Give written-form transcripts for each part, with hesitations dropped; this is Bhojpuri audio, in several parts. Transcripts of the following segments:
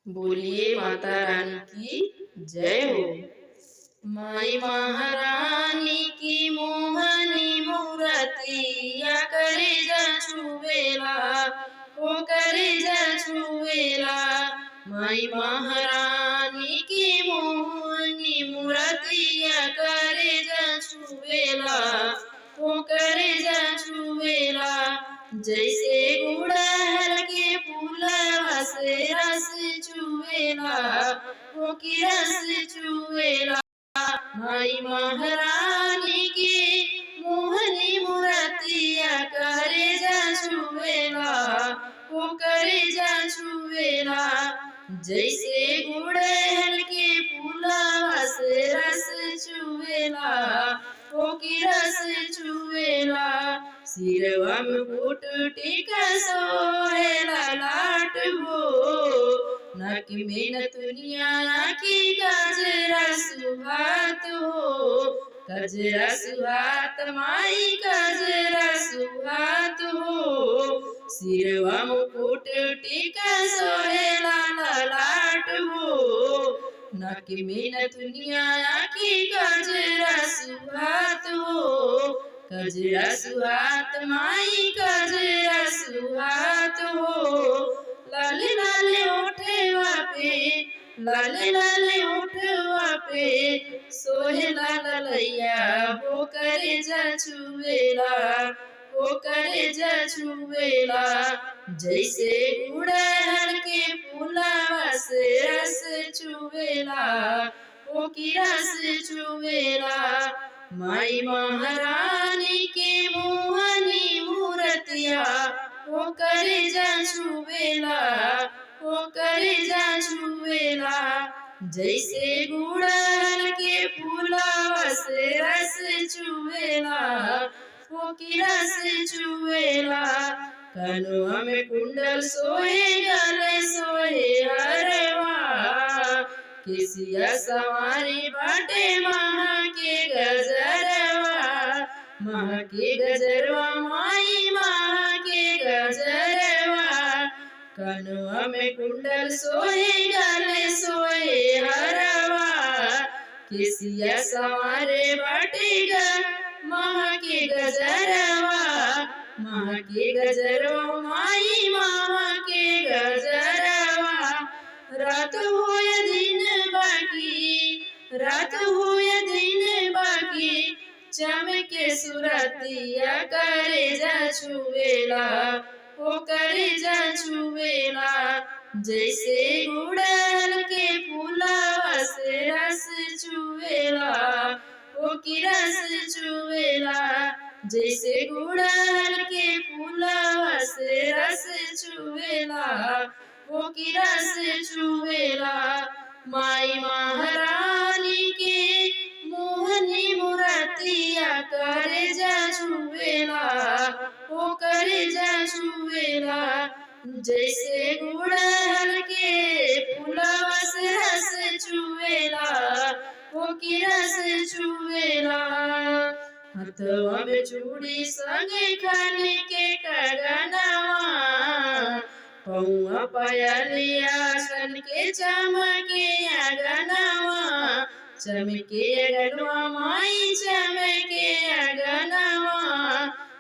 बोलिए माता रानी की जय हो। माई महारानी की मोहनी मूरतिया कलेजा छुवेला, ओ कलेजा छुवेला। माई महारानी की मोहनी मूरतिया कलेजा छुवेला, ओ कलेजा छुवेला। जैसे गुड़हल के फूलवा से रस चुवेला, ओ की रस चुवेला। माई महारानी की मोहनी मूरतिया कलेजा छुवेला, ओ कलेजा छुवेला। जैसे गुड़हल के फूलवा से रस चुवेला, ओ की रस चुवेला। सिरवा मुकुट टीका सोहेला लाट हो, नाकी में नथुनिया की गजरा सुहात हो। गजरा सुहात माई गजरा सुहात हो। सिरवा मुकुट टीका सोहेला लाट हो, नाकी में नथुनिया की गजरा सुहात हो। गजरा सुहात माई गजरा सुहात हो। लाले लाले ओठवा पे, लाले लाले ओठवा पे सोहेला ललैया, वो कलेजा छुवेला, वो कलेजा छुवेला। जैसे गुड़हल के फूलवा से रस चुवेला, वो की रस चुवेला। माई महारानी के मोहनी मूरतिया, वो कलेजा छुवेला, वो कलेजा छुवेला। जैसे गुड़हल के फूलवा से रस चुवेला, वो की रस चुवेला। कनुआ में कुंडल सोहे गले सोहे हरवा, केसिया सवारी बाटे महा के गजरवा, महा के गजरवा माई महा के गजरवा। कनुआ में कुंडल सोहे गले सोहे हरवा, केसिया सवारे बाटे महा के गजरवा, महा के गजरवा माई महा के गजरवा। रात हो या दिन बाकी, रात हो या दिन बाकी, चमके सुरतिया कलेजा छुवेला, ओ कलेजा छुवेला। जैसे गुड़हल के फूलवा से रस चुवेला, ओ की रस चुवेला। जैसे गुड़हल के फूलवा से रस चुवेला, वो की रस चुवेला। माई महारानी के मोहनी मूरतिया कलेजा छुवेला, वो कलेजा छुवेला। जैसे गुड़हल के फूलवा से रस चुवेला, वो की रस चुवेला। हथवा में चूड़ी संगे खाने के कंगनवा, पौआ पायलिया सन के चमके अगनवा, चमके अगनवा माई चमके अगनवा।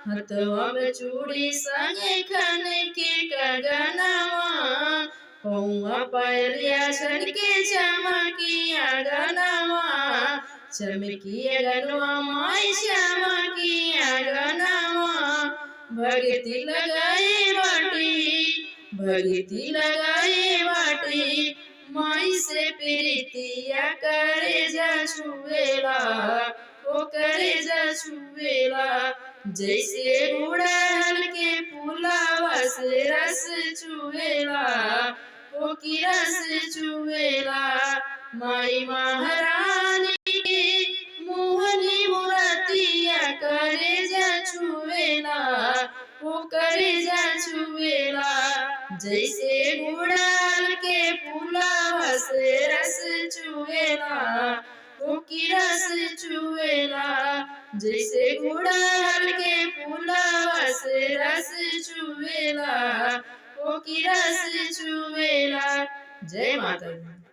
हथवा में चूड़ी संगे खाने के कंगनवा, पौआ पायलिया सन के चमके अगनवा, चमकी अगनवा माई चमकी अगनवा। भगती लगाए बाटी, भगती लगाए बाटी, माई से प्रीतिया कलेजा छुवेला, ओ कलेजा छुवेला। जैसे गुड़हल के फूलवा से रस चुवेला, ओ की रस चुवेला। माई महारानी के मोहनी मूरतिया कलेजा छुवेला, ओ कलेजा छुवेला। जैसे गुड़हल के फूलवा से रस चुवेला, ओ की रस चुवेला। जैसे गुड़हल के फूलवा से रस चुवेला, ओ की रस चुवेला। जय माता दी।